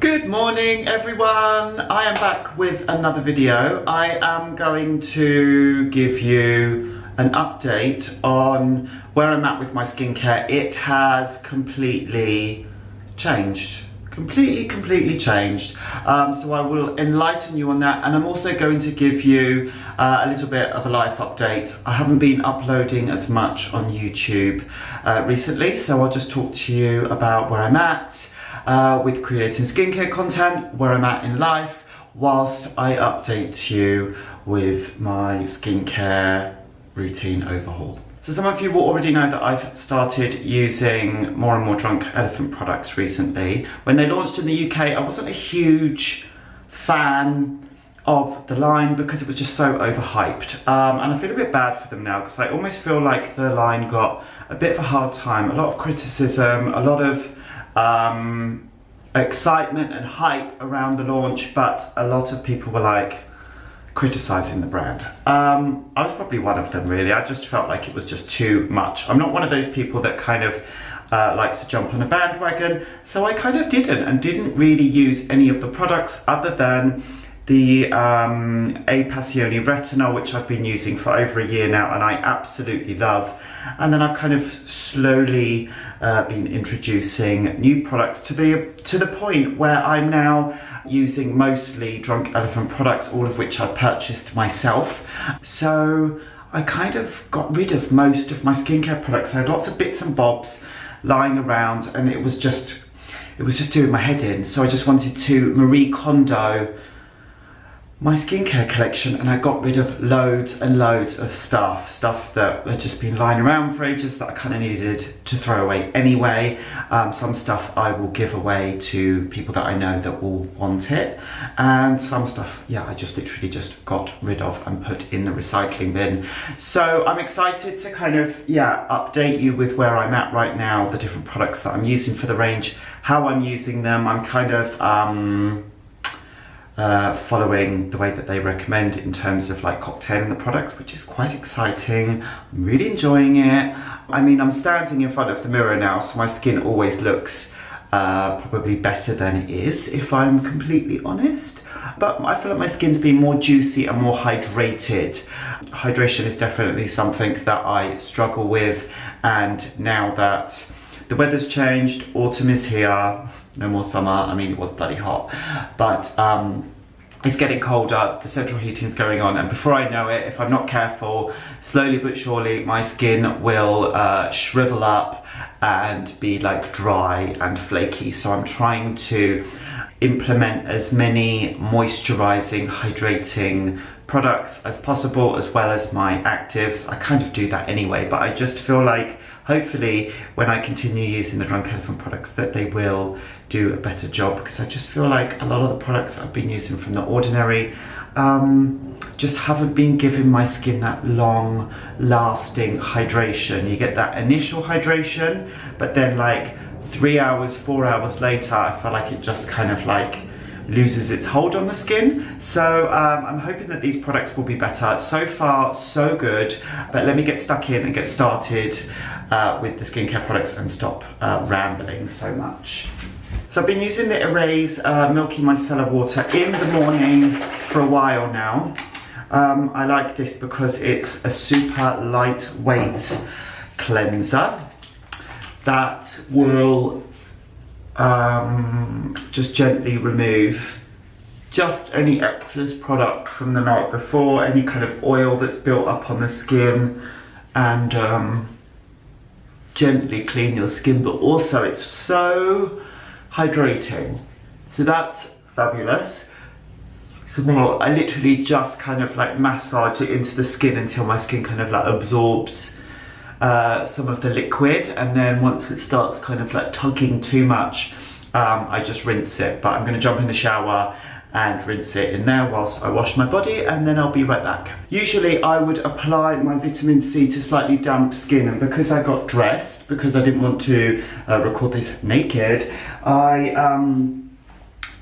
Good morning everyone, I am back with another video. I am going to give you an update on where I'm at with my skincare. It has completely changed. Completely changed. So I will enlighten you on that, and I'm also going to give you a little bit of a life update. I haven't been uploading as much on YouTube recently, so I'll just talk to you about where I'm at with creating skincare content, where I'm at in life, whilst I update you with my skincare routine overhaul. So some of you will already know that I've started using more and more Drunk Elephant products recently. When they launched in the UK, I wasn't a huge fan of the line because it was just so overhyped. And I feel a bit bad for them now because I almost feel like the line got a bit of a hard time. A lot of criticism, a lot of excitement and hype around the launch, but a lot of people were like criticising the brand. I was probably one of them really. I just felt like it was just too much. I'm not one of those people that kind of likes to jump on a bandwagon, so I kind of didn't really use any of the products other than the Passioni Retinol, which I've been using for over a year now and I absolutely love. And then I've kind of slowly been introducing new products to the point where I'm now using mostly Drunk Elephant products, all of which I purchased myself. So I kind of got rid of most of my skincare products. I had lots of bits and bobs lying around and it was just doing my head in. So I just wanted to Marie Kondo my skincare collection, and I got rid of loads and loads of stuff that had just been lying around for ages that I kind of needed to throw away anyway. Some stuff I will give away to people that I know that will want it, and some stuff, yeah, I just literally just got rid of and put in the recycling bin. So I'm excited to kind of, yeah, update you with where I'm at right now, the different products that I'm using for the range, how I'm using them. I'm kind of following the way that they recommend in terms of like cocktailing the products, which is quite exciting. I'm really enjoying it. I mean, I'm standing in front of the mirror now, so my skin always looks probably better than it is, if I'm completely honest. But I feel like my skin's been more juicy and more hydrated. Hydration is definitely something that I struggle with, and now that the weather's changed, autumn is here, no more summer. I mean, it was bloody hot, but it's getting colder, the central heating's going on, and before I know it, if I'm not careful, slowly but surely my skin will shrivel up and be like dry and flaky. So I'm trying to implement as many moisturizing, hydrating products as possible, as well as my actives. I kind of do that anyway, but I just feel like hopefully when I continue using the Drunk Elephant products that they will do a better job, because I just feel like a lot of the products that I've been using from The Ordinary just haven't been giving my skin that long lasting hydration. You get that initial hydration, but then like 3 hours, 4 hours later, I feel like it just kind of like loses its hold on the skin. So I'm hoping that these products will be better. So far, so good. But let me get stuck in and get started with the skincare products and stop rambling so much. So I've been using the E-Rase Milky Micellar water in the morning for a while now. I like this because it's a super lightweight cleanser that will just gently remove just any excess product from the night before, any kind of oil that's built up on the skin, and gently clean your skin, but also it's so hydrating. So that's fabulous. So now I literally just kind of like massage it into the skin until my skin kind of like absorbs some of the liquid, and then once it starts kind of like tugging too much, I just rinse it. But I'm going to jump in the shower and rinse it in there whilst I wash my body, and then I'll be right back. Usually I would apply my vitamin C to slightly damp skin, and because I got dressed, because I didn't want to record this naked,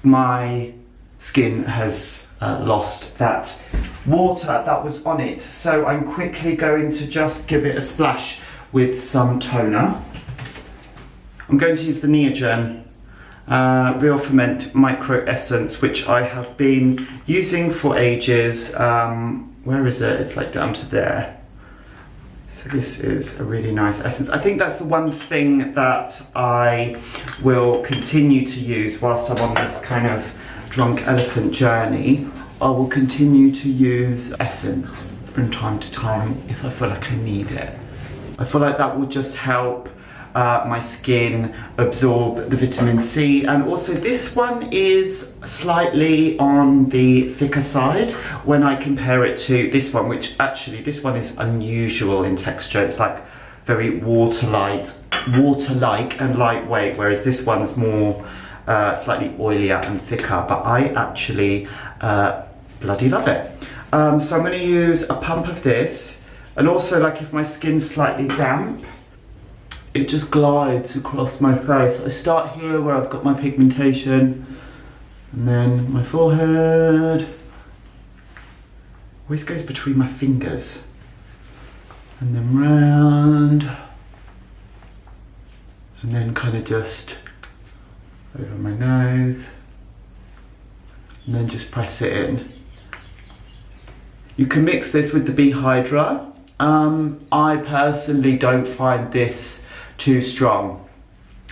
my skin has lost that water that was on it. So I'm quickly going to just give it a splash with some toner. I'm going to use the Neogen Real Ferment Micro Essence, which I have been using for ages. Where is it? It's like down to there. So this is a really nice essence. I think that's the one thing that I will continue to use whilst I'm on this kind of drunk elephant journey. I will continue to use essence from time to time if I feel like I need it. I feel like that will just help my skin absorb the vitamin C, and also this one is slightly on the thicker side when I compare it to this one, which actually this one is unusual in texture. It's like very water-like and lightweight, whereas this one's more slightly oilier and thicker, but I actually bloody love it. So I'm going to use a pump of this, and also like if my skin's slightly damp, it just glides across my face. I start here where I've got my pigmentation, and then my forehead. Always goes between my fingers. And then round. And then kind of just over my nose. And then just press it in. You can mix this with the B Hydra. I personally don't find this too strong,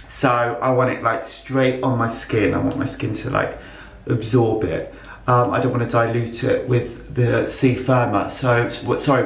so I want it like straight on my skin. I want my skin to like absorb it. I don't want to dilute it with the Firma,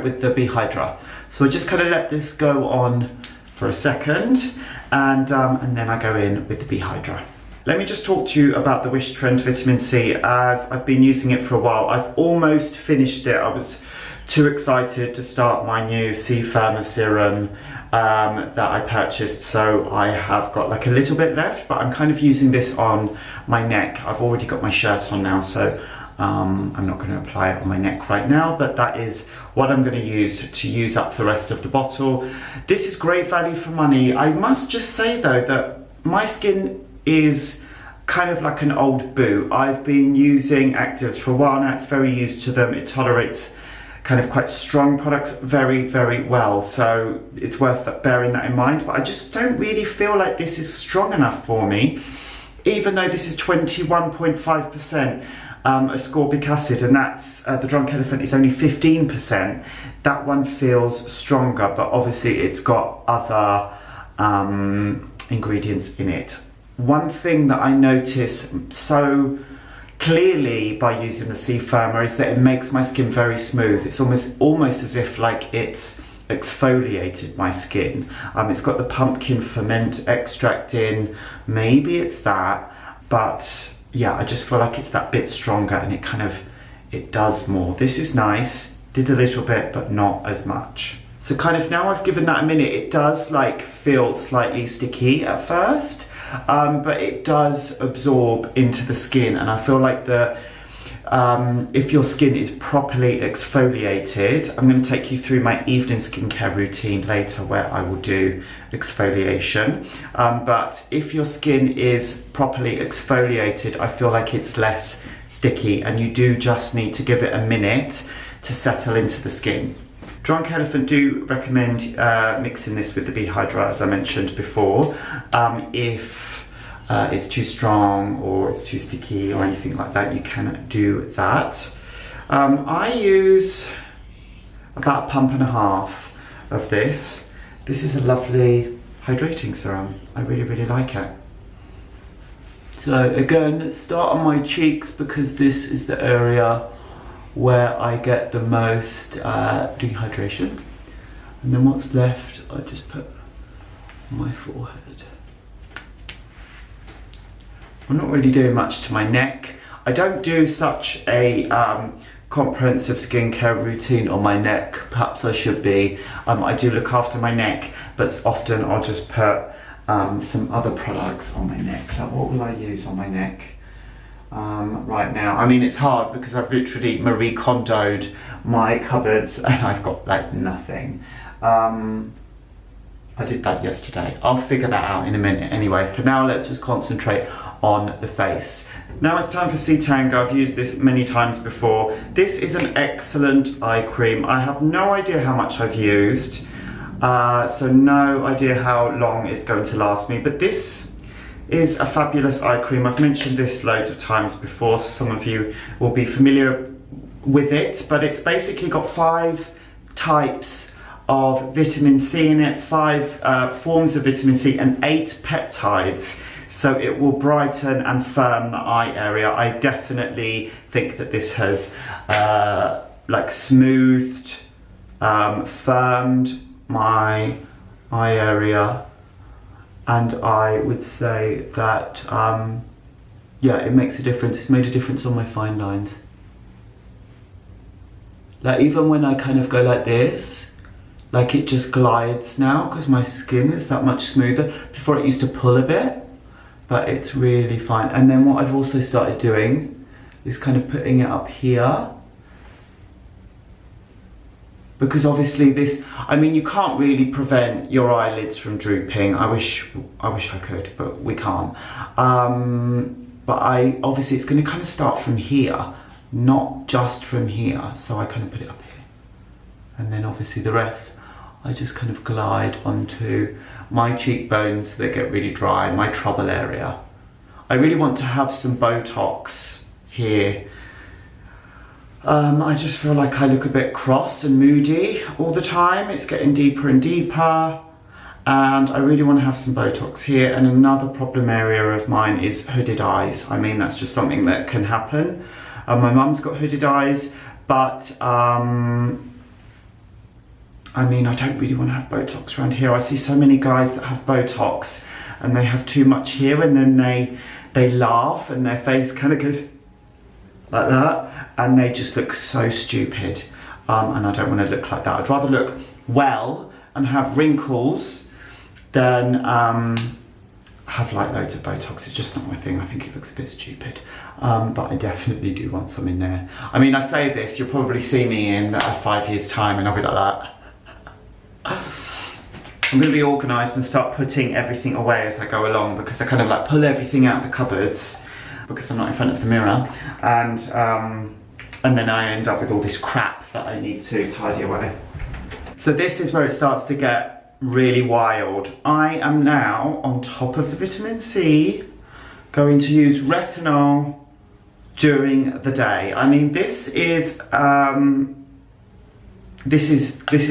with the B Hydra. So I just kind of let this go on for a second, and then I go in with the B Hydra. Let me just talk to you about the Wish Trend Vitamin C, as I've been using it for a while. I've almost finished it. I was too excited to start my new Firma serum that I purchased, so I have got like a little bit left, but I'm kind of using this on my neck. I've already got my shirt on now, so I'm not going to apply it on my neck right now, but that is what I'm going to use up the rest of the bottle. This is great value for money. I must just say though that my skin is kind of like an old boot. I've been using actives for a while now. It's very used to them. It tolerates kind of quite strong products very, very well, so it's worth bearing that in mind. But I just don't really feel like this is strong enough for me, even though this is 21.5% ascorbic acid, and that's the Drunk Elephant is only 15%. That one feels stronger, but obviously it's got other ingredients in it. One thing that I notice so clearly by using the Firma is that it makes my skin very smooth. It's almost as if like it's exfoliated my skin. It's got the pumpkin ferment extract in, maybe it's that, but yeah, I just feel like it's that bit stronger, and it does more. This is nice, did a little bit, but not as much. So kind of now I've given that a minute, it does like feel slightly sticky at first. But it does absorb into the skin, and I feel like if your skin is properly exfoliated, I'm going to take you through my evening skincare routine later where I will do exfoliation, but if your skin is properly exfoliated, I feel like it's less sticky, and you do just need to give it a minute to settle into the skin. Drunk Elephant do recommend mixing this with the B Hydra, as I mentioned before, if it's too strong or it's too sticky or anything like that. You can do that. I use about a pump and a half of this. This is a lovely hydrating serum. I really, really like it. So again, let's start on my cheeks, because this is the area where I get the most dehydration, and then what's left I just put on my forehead. I'm not really doing much to my neck. I don't do such a comprehensive skincare routine on my neck. Perhaps I should be. I do look after my neck, but often I'll just put some other products on my neck. Like, what will I use on my neck? Right now, I mean, it's hard because I've literally Marie Kondoed my cupboards and I've got like nothing. I did that yesterday. I'll figure that out in a minute. Anyway, for now, let's just concentrate on the face. Now it's time for Tango. I've used this many times before. This is an excellent eye cream. I have no idea how much I've used, so no idea how long it's going to last me, but this is a fabulous eye cream. I've mentioned this loads of times before, so some of you will be familiar with it, but it's basically got 5 types of vitamin C in it, 5 forms of vitamin C and 8 peptides. So it will brighten and firm the eye area. I definitely think that this has like smoothed, firmed my eye area, and I would say that yeah, it makes a difference. It's made a difference on my fine lines. Like even when I kind of go like this, like it just glides now because my skin is that much smoother. Before it used to pull a bit, but it's really fine. And then what I've also started doing is kind of putting it up here, because obviously this, I mean, you can't really prevent your eyelids from drooping. I wish I could, but we can't. But obviously it's going to kind of start from here, not just from here. So I kind of put it up here, and then obviously the rest I just kind of glide onto my cheekbones that get really dry, my trouble area. I really want to have some Botox here. I just feel like I look a bit cross and moody all the time. It's getting deeper and deeper, and I really want to have some Botox here. And another problem area of mine is hooded eyes. I mean, that's just something that can happen. My mum's got hooded eyes, but I mean, I don't really want to have Botox around here. I see so many guys that have Botox and they have too much here, and then they laugh and their face kind of goes like that, and they just look so stupid. And I don't want to look like that. I'd rather look well and have wrinkles than have like loads of Botox. It's just not my thing. I think it looks a bit stupid. But I definitely do want some in there. I mean, I say this, you'll probably see me in 5 years' time and I'll be like that. I'm going to be organised and start putting everything away as I go along, because I kind of like pull everything out of the cupboards because I'm not in front of the mirror, and then I end up with all this crap that I need to tidy away. So this is where it starts to get really wild. I am now, on top of the vitamin C, going to use retinol during the day. I mean, this is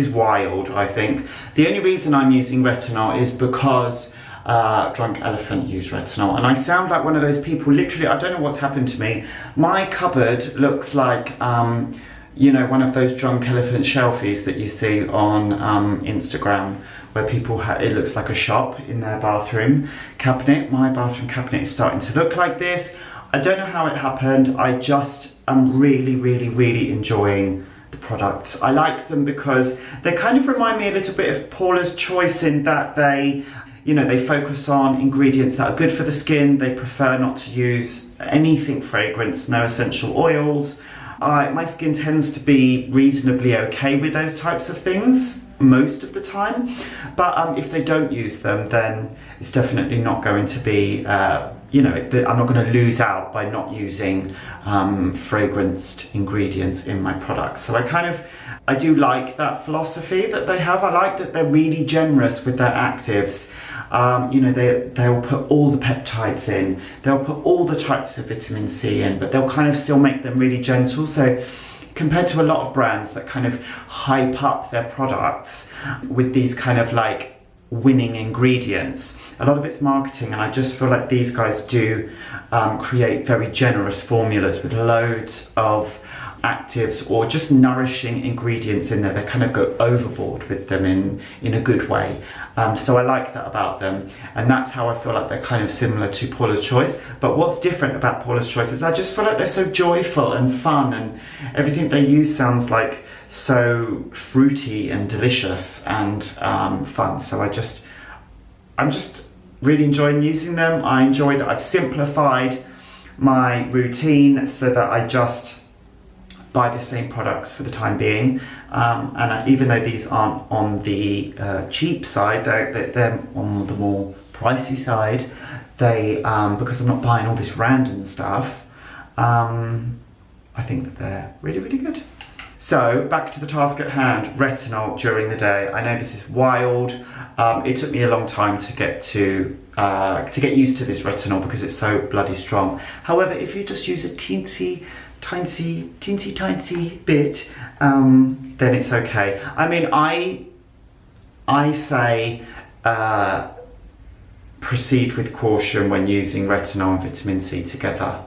wild, I think. The only reason I'm using retinol is because Drunk Elephant used retinol, and I sound like one of those people, literally, I don't know what's happened to me. My cupboard looks like, you know, one of those Drunk Elephant shelfies that you see on Instagram, where people it looks like a shop in their bathroom cabinet. My bathroom cabinet is starting to look like this. I don't know how it happened. I just am really, really, really enjoying the products. I like them because they kind of remind me a little bit of Paula's Choice, in that they, you know, they focus on ingredients that are good for the skin. They prefer not to use anything fragrance, no essential oils. My skin tends to be reasonably okay with those types of things most of the time, but if they don't use them, then it's definitely not going to be, you know, I'm not going to lose out by not using fragranced ingredients in my products. So I do like that philosophy that they have. I like that they're really generous with their actives. You know, they'll put all the peptides in, they'll put all the types of vitamin C in, but they'll kind of still make them really gentle. So compared to a lot of brands that kind of hype up their products with these kind of like winning ingredients, a lot of it's marketing, and I just feel like these guys do create very generous formulas with loads of actives or just nourishing ingredients in there. They kind of go overboard with them in a good way. So I like that about them, and that's how I feel like they're kind of similar to Paula's Choice. But what's different about Paula's Choice is I just feel like they're so joyful and fun, and everything they use sounds like so fruity and delicious and fun. So I'm just really enjoying using them. I enjoy that I've simplified my routine so that I just buy the same products for the time being, and even though these aren't on the cheap side, they're on the more pricey side, they because I'm not buying all this random stuff, I think that they're really, really good. So back to the task at hand, retinol during the day. I know this is wild. It took me a long time to get to to get used to this retinol because it's so bloody strong. However, if you just use a teensy tiny bit, then it's okay. I mean, I say proceed with caution when using retinol and vitamin C together.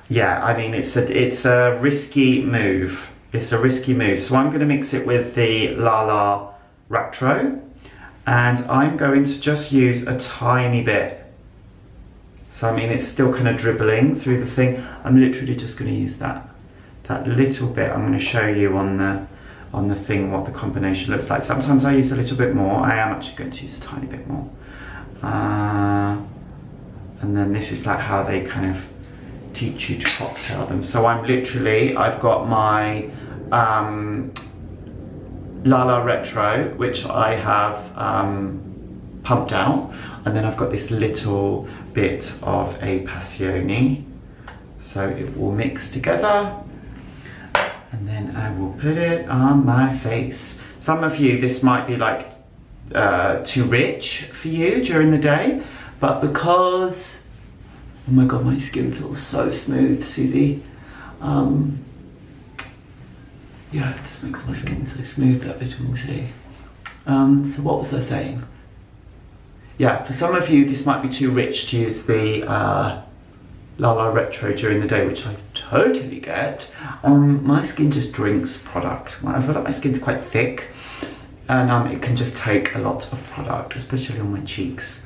Yeah, I mean, it's a risky move. It's a risky move. So I'm going to mix it with the Lala Retro, and I'm going to just use a tiny bit. So I mean, it's still kind of dribbling through the thing. I'm literally just going to use that little bit. I'm going to show you on the thing what the combination looks like. Sometimes I use a little bit more. I am actually going to use a tiny bit more. And then this is like how they kind of teach you to cocktail them. So I've got my Lala Retro, which I have pumped out, and then I've got this little bit of a Passioni, so it will mix together, and then I will put it on my face. Some of you, this might be like too rich for you during the day, but because, oh my god, my skin feels so smooth. See the yeah, it just makes my skin so smooth, that vitamin C. So what was I saying? Yeah, for some of you this might be too rich to use the Lala Retro during the day, which I totally get. My skin just drinks product. I feel like my skin's quite thick, and it can just take a lot of product, especially on my cheeks.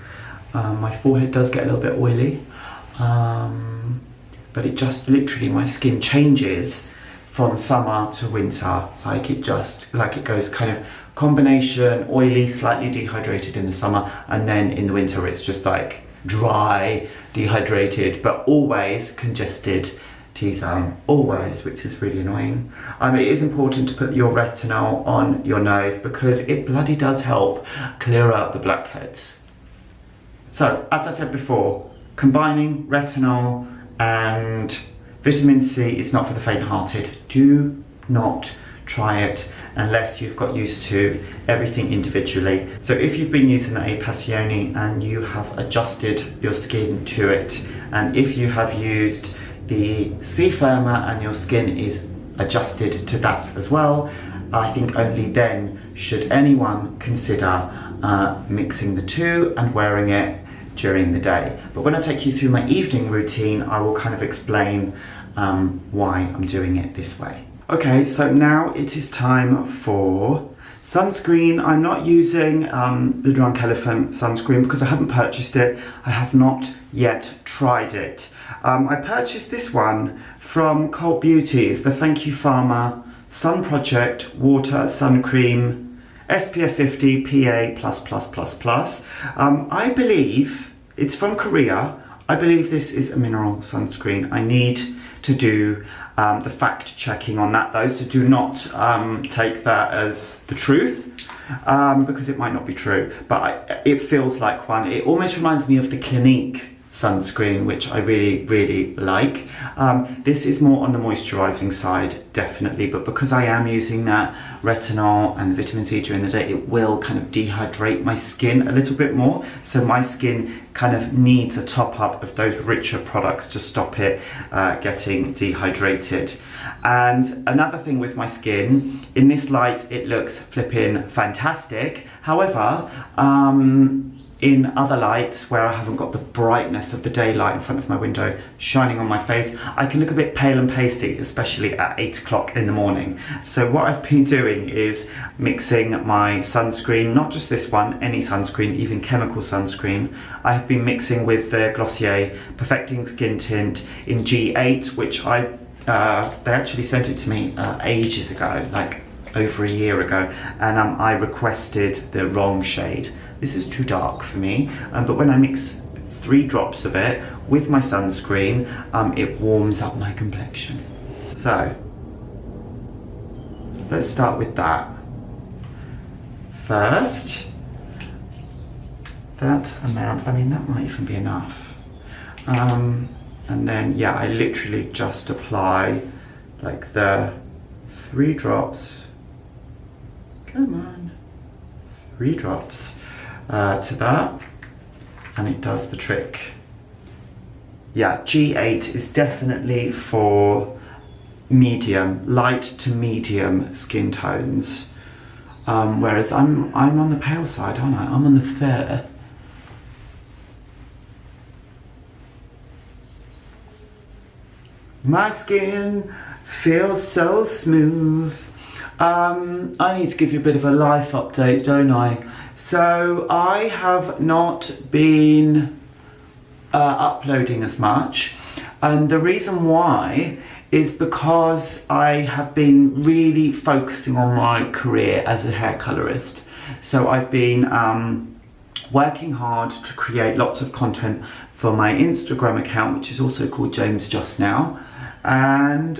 My forehead does get a little bit oily, but it just literally, my skin changes from summer to winter, like it goes kind of combination oily, slightly dehydrated in the summer, and then in the winter it's just like dry, dehydrated, but always congested T-zone, always, which is really annoying. It is important to put your retinol on your nose because it bloody does help clear out the blackheads. So, as I said before, combining retinol and vitamin C is not for the faint-hearted. Do not try it unless you've got used to everything individually. So if you've been using a Passioni and you have adjusted your skin to it, and if you have used the Firma and your skin is adjusted to that as well, I think only then should anyone consider mixing the two and wearing it during the day. But when I take you through my evening routine, I will kind of explain why I'm doing it this way. Okay, so now it is time for sunscreen. I'm not using the Drunk Elephant sunscreen because I haven't purchased it. I have not yet tried it. I purchased this one from Cult Beauty. It's the Thank You Pharma Sun Project Water Sun Cream SPF 50 PA++++. I believe it's from Korea. I believe this is a mineral sunscreen. I need to do the fact checking on that though, so do not take that as the truth because it might not be true, but it feels like one. It almost reminds me of the Clinique sunscreen, which I really like. This is more on the moisturizing side, definitely, but because I am using that retinol and the vitamin C during the day, it will kind of dehydrate my skin a little bit more, so my skin kind of needs a top up of those richer products to stop it getting dehydrated. And another thing with my skin, in this light it looks flipping fantastic. However, in other lights where I haven't got the brightness of the daylight in front of my window shining on my face, I can look a bit pale and pasty, especially at 8 o'clock in the morning. So what I've been doing is mixing my sunscreen, not just this one, any sunscreen, even chemical sunscreen. I have been mixing with the Glossier Perfecting Skin Tint in G8, which they actually sent it to me ages ago, like over a year ago, and I requested the wrong shade. This is too dark for me, but when I mix 3 drops of it with my sunscreen, it warms up my complexion. So, let's start with that. First, that amount, I mean that might even be enough. And then, yeah, I literally just apply like the 3 drops. Come on. 3 drops. To that, and it does the trick. Yeah, G8 is definitely for medium, light to medium skin tones. Whereas I'm on the pale side, aren't I? I'm on the fair. My skin feels so smooth. I need to give you a bit of a life update, don't I? So I have not been uploading as much, and the reason why is because I have been really focusing on my career as a hair colorist. So I've been working hard to create lots of content for my Instagram account, which is also called James Just Now, and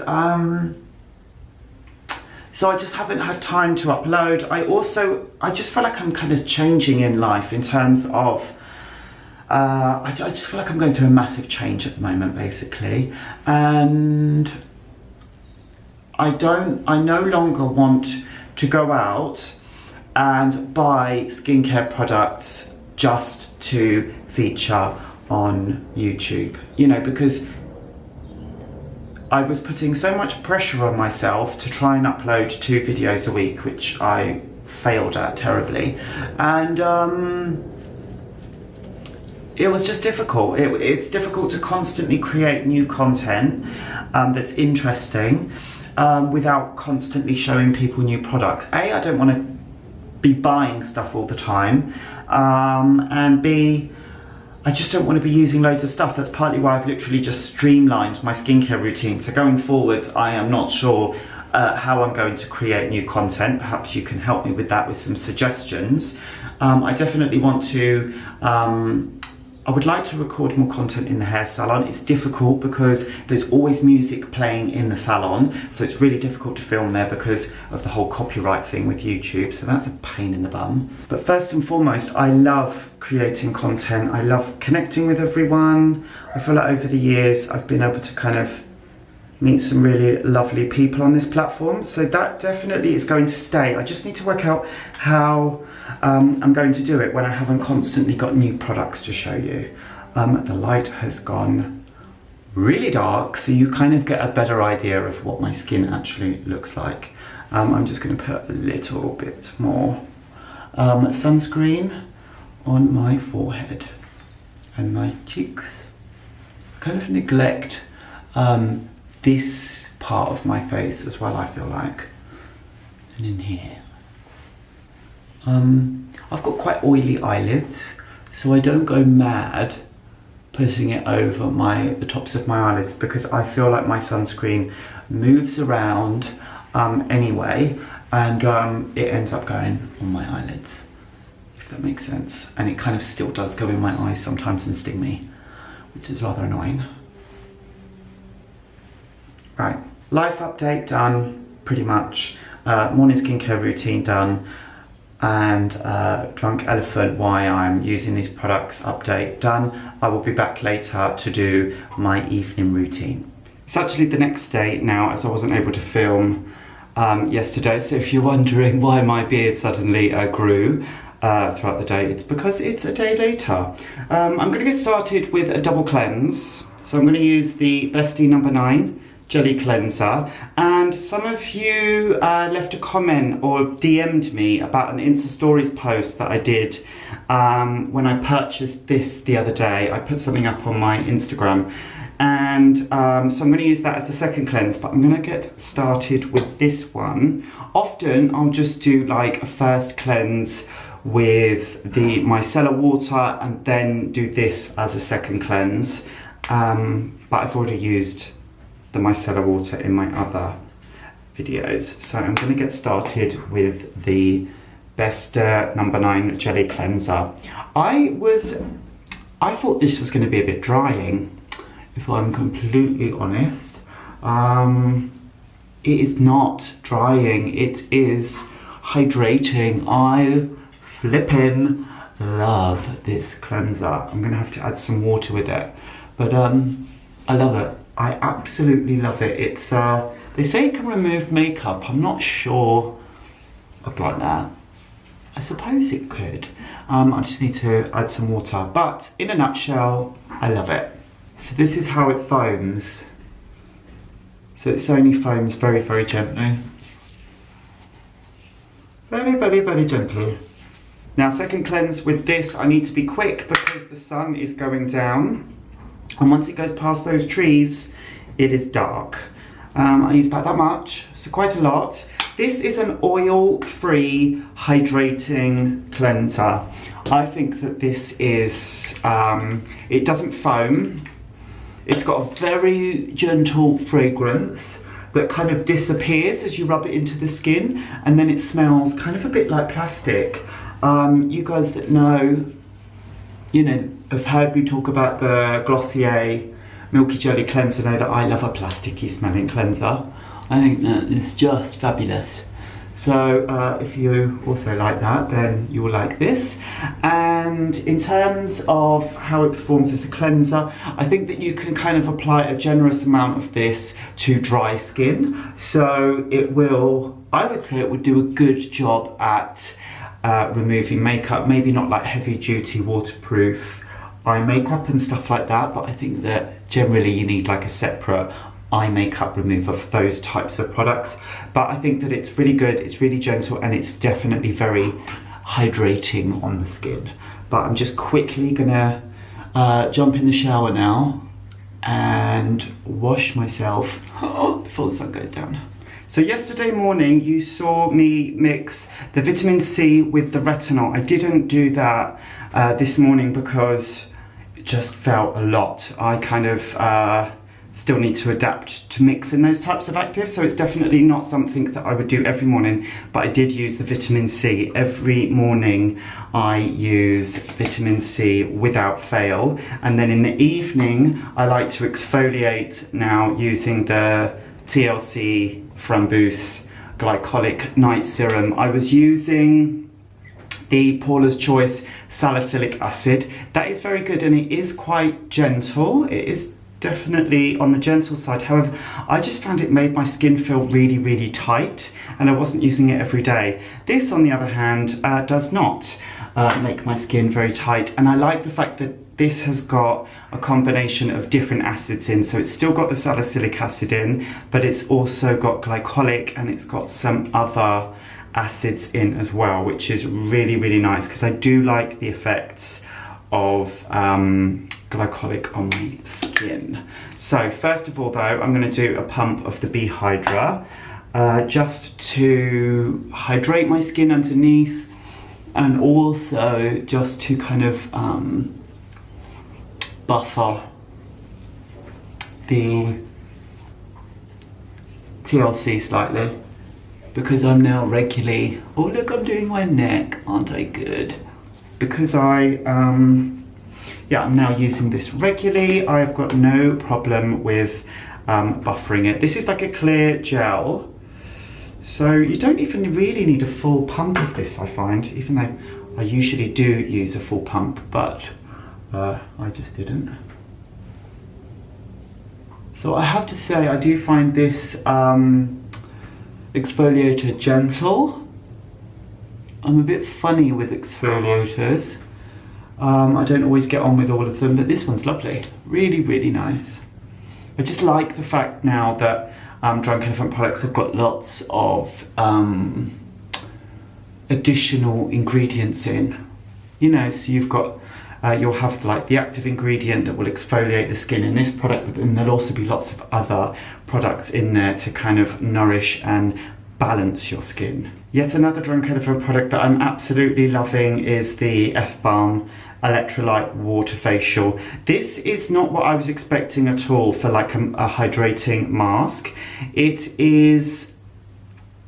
so I just haven't had time to upload. I just feel like I'm kind of changing in life in terms of, I just feel like I'm going through a massive change at the moment, basically. And I no longer want to go out and buy skincare products just to feature on YouTube, you know, because I was putting so much pressure on myself to try and upload 2 videos a week, which I failed at terribly, and it was just difficult. It's difficult to constantly create new content that's interesting without constantly showing people new products. A, I don't want to be buying stuff all the time, and B, I just don't want to be using loads of stuff. That's partly why I've literally just streamlined my skincare routine. So going forwards, I am not sure how I'm going to create new content. Perhaps you can help me with that with some suggestions. I definitely want to, I would like to record more content in the hair salon. It's difficult because there's always music playing in the salon, so it's really difficult to film there because of the whole copyright thing with YouTube, so that's a pain in the bum. But first and foremost, I love creating content. I love connecting with everyone. I feel like over the years I've been able to kind of meet some really lovely people on this platform, so that definitely is going to stay. I just need to work out how I'm going to do it when I haven't constantly got new products to show you. The light has gone really dark, so you kind of get a better idea of what my skin actually looks like. I'm just going to put a little bit more sunscreen on my forehead and my cheeks. I kind of neglect this part of my face as well, I feel like, and in here. I've got quite oily eyelids, so I don't go mad putting it over the tops of my eyelids, because I feel like my sunscreen moves around anyway, and it ends up going on my eyelids, if that makes sense. And it kind of still does go in my eyes sometimes and sting me, which is rather annoying. Right, life update done, pretty much. Morning skincare routine done. And Drunk Elephant, why I'm using these products update done. I will be back later to do my evening routine. It's actually the next day now, as I wasn't able to film yesterday, so if you're wondering why my beard suddenly grew throughout the day, it's because it's a day later. I'm going to get started with a double cleanse. So I'm going to use the Beste No. 9 Jelly Cleanser, and some of you left a comment or DM'd me about an Insta Stories post that I did when I purchased this the other day. I put something up on my Instagram, and so I'm going to use that as the second cleanse, but I'm going to get started with this one. Often I'll just do like a first cleanse with the micellar water and then do this as a second cleanse, but I've already used the micellar water in my other videos. So I'm going to get started with the Beste No. 9 Jelly Cleanser. I thought this was going to be a bit drying, if I'm completely honest. It is not drying, it is hydrating. I flippin' love this cleanser. I'm going to have to add some water with it, but I love it. I absolutely love it. It's they say it can remove makeup. I'm not sure about that. I suppose it could. I just need to add some water. But in a nutshell, I love it. So this is how it foams. So it's only foams very, very gently. Very, very, very gently. Now, second cleanse with this, I need to be quick because the sun is going down. And once it goes past those trees, it is dark. I use about that much, so quite a lot. This is an oil-free hydrating cleanser. I think that this is, it doesn't foam. It's got a very gentle fragrance that kind of disappears as you rub it into the skin, and then it smells kind of a bit like plastic. You guys that know, have heard me talk about the Glossier Milky Jelly Cleanser know that I love a plasticky smelling cleanser. I think that it's just fabulous. So if you also like that, then you will like this. And in terms of how it performs as a cleanser, I think that you can kind of apply a generous amount of this to dry skin. So it will, I would say it would do a good job at removing makeup, maybe not like heavy duty waterproof eye makeup and stuff like that, but I think that generally you need like a separate eye makeup remover for those types of products. But I think that it's really good, it's really gentle, and it's definitely very hydrating on the skin. But I'm just quickly gonna jump in the shower now and wash myself before the sun goes down. So yesterday morning you saw me mix the vitamin C with the retinol. I didn't do that this morning because it just felt a lot. I kind of still need to adapt to mixing those types of actives, so it's definitely not something that I would do every morning, but I did use the vitamin C. Every morning I use vitamin C without fail, and then in the evening I like to exfoliate now using the T.L.B Framboos Glycolic Night Serum. I was using the Paula's Choice Salicylic Acid. That is very good and it is quite gentle. It is definitely on the gentle side. However, I just found it made my skin feel really, really tight, and I wasn't using it every day. This, on the other hand, does not make my skin very tight, and I like the fact that this has got a combination of different acids in. So it's still got the salicylic acid in, but it's also got glycolic, and it's got some other acids in as well, which is really, really nice, because I do like the effects of glycolic on my skin. So first of all though, I'm going to do a pump of the B Hydra just to hydrate my skin underneath, and also just to kind of buffer the TLC slightly, because I'm now regularly, oh look, I'm doing my neck, aren't I good? Because I'm now using this regularly, I've got no problem with buffering it. This is like a clear gel, so you don't even really need a full pump of this, I find, even though I usually do use a full pump, but I just didn't. So I have to say, I do find this exfoliator gentle. I'm a bit funny with exfoliators. I don't always get on with all of them, but this one's lovely. Really, really nice. I just like the fact now that Drunk Elephant products have got lots of additional ingredients in. You know, so you've got, you'll have like the active ingredient that will exfoliate the skin in this product, but then there'll also be lots of other products in there to kind of nourish and balance your skin. Yet another Drunk Elephant product that I'm absolutely loving is the F-Balm Electrolyte Waterfacial. This is not what I was expecting at all for like a hydrating mask. It is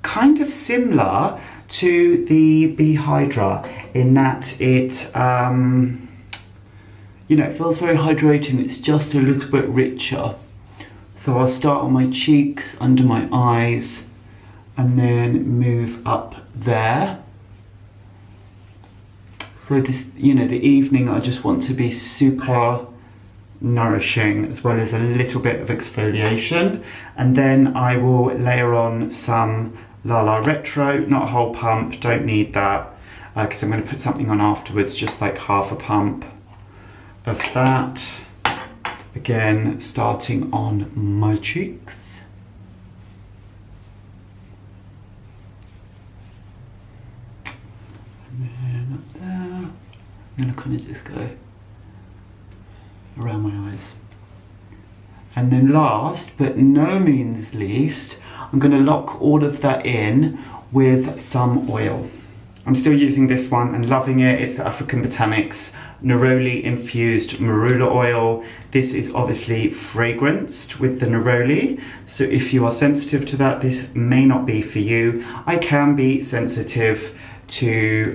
kind of similar to the B Hydra in that it, you know, it feels very hydrating. It's just a little bit richer. So I'll start on my cheeks, under my eyes, and then move up there. So this, you know, the evening I just want to be super nourishing, as well as a little bit of exfoliation. And then I will layer on some Lala Retro, not a whole pump, don't need that. because I'm going to put something on afterwards, just like half a pump of that. Again, starting on my cheeks. And then up there. I'm going to kind of just go around my eyes. And then last, but no means least, I'm going to lock all of that in with some oil. I'm still using this one and loving it. It's the African Botanics neroli infused marula oil. This is obviously fragranced with the neroli, so if you are sensitive to that, this may not be for you. I can be sensitive to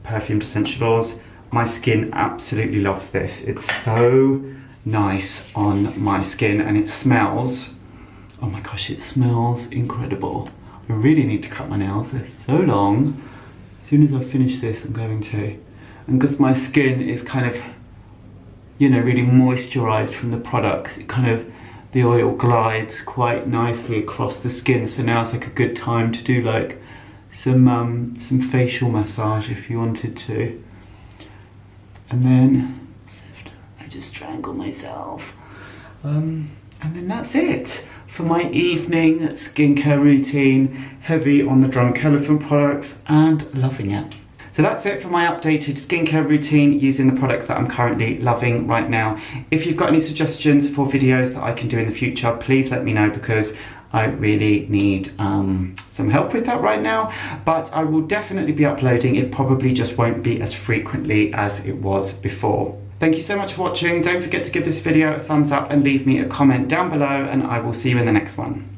perfumed essential oils. My skin absolutely loves this. It's so nice on my skin, and it smells, oh my gosh, it smells incredible. I really need to cut my nails, they're so long. As soon as I finish this, I'm going to. And because my skin is kind of, you know, really moisturized from the products, it kind of, the oil glides quite nicely across the skin. So now it's like a good time to do like some facial massage if you wanted to. And then I just strangle myself. And then that's it for my evening skincare routine, heavy on the Drunk Elephant products and loving it. So that's it for my updated skincare routine using the products that I'm currently loving right now. If you've got any suggestions for videos that I can do in the future, please let me know, because I really need some help with that right now. But I will definitely be uploading. It probably just won't be as frequently as it was before. Thank you so much for watching. Don't forget to give this video a thumbs up and leave me a comment down below, and I will see you in the next one.